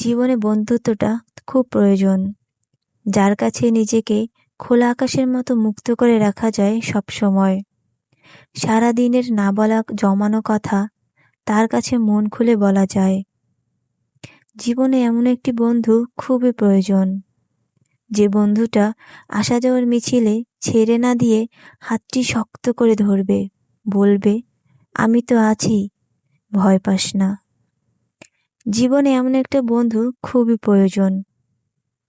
জীবনে বন্ধুত্বটা খুব প্রয়োজন, যার কাছে নিজেকে খোলা আকাশের মতো মুক্ত করে রাখা যায় সব সময়। সারাদিনের না বলা জমানো কথা তার কাছে মন খুলে বলা যায়। জীবনে এমন একটি বন্ধু খুবই প্রয়োজন, যে বন্ধুটা আসা যাওয়ার মিছিলে ছেড়ে না দিয়ে হাতটি শক্ত করে ধরবে, বলবে, আমি তো আছি, ভয় পাস না। জীবনে এমন একটা বন্ধু খুবই প্রয়োজন,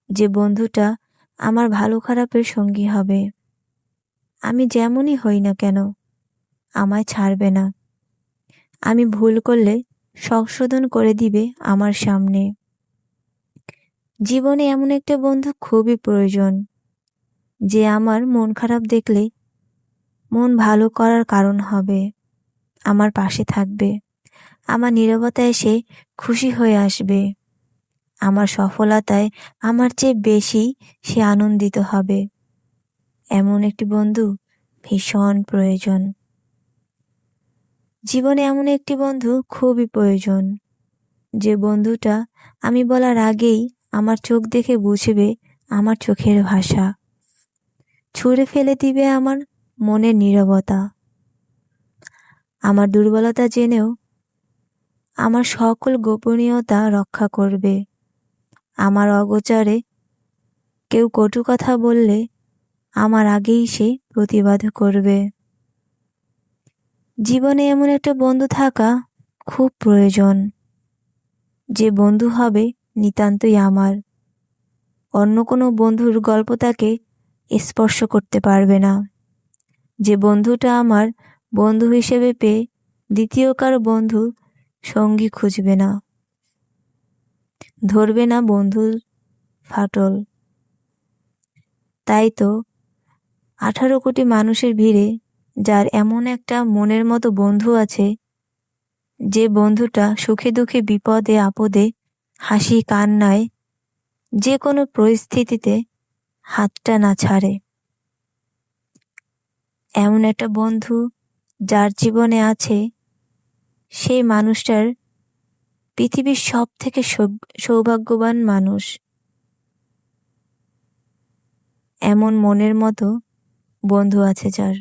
যে বন্ধুটা আমার ভালো খারাপের সঙ্গী হবে। আমি যেমনই হই না কেন, আমায় ছাড়বে না। আমি ভুল করলে সংশোধন করে দিবে আমার সামনে। জীবনে এমন একটা বন্ধু খুবই প্রয়োজন, যে আমার মন খারাপ দেখলে মন ভালো করার কারণ হবে, আমার পাশে থাকবে, আমার নীরবতায় এসে খুশি হয়ে আসবে, আমার সফলতায় আমার চেয়ে বেশি সে আনন্দিত হবে। এমন একটি বন্ধু ভীষণ প্রয়োজন। জীবনে এমন একটি বন্ধু খুবই প্রয়োজন, যে বন্ধুটা আমি বলার আগেই আমার চোখ দেখে বুঝবে আমার চোখের ভাষা, ছুঁড়ে ফেলে দিবে আমার মনের নীরবতা, আমার দুর্বলতা জেনেও আমার সকল গোপনীয়তা রক্ষা করবে, আমার অগোচরে কেউ কটু কথা বললে আমার আগেই সে প্রতিবাদ করবে। জীবনে এমন একটা বন্ধু থাকা খুব প্রয়োজন, যে বন্ধু হবে নিতান্তই আমার। অন্য কোনো বন্ধুর গল্প তাকে স্পর্শ করতে পারবে না। যে বন্ধুটা আমার বন্ধু হিসেবে পেয়ে দ্বিতীয় কারো বন্ধু সঙ্গী খুঁজবে না, ধরবে না বন্ধুর ফাটল। তাই তো 18 কোটি মানুষের ভিড়ে যার এমন একটা মনের মতো বন্ধু আছে, যে বন্ধুটা সুখে দুঃখে বিপদে আপদে হাসি কান্নায় যে কোনো পরিস্থিতিতে হাতটা না ছাড়ে। এমন একটা বন্ধু যার জীবনে আছে, সেই মানুষটার পৃথিবীর সব থেকে সৌভাগ্যবান মানুষ। এমন মনের মতো বন্ধু আছে যার।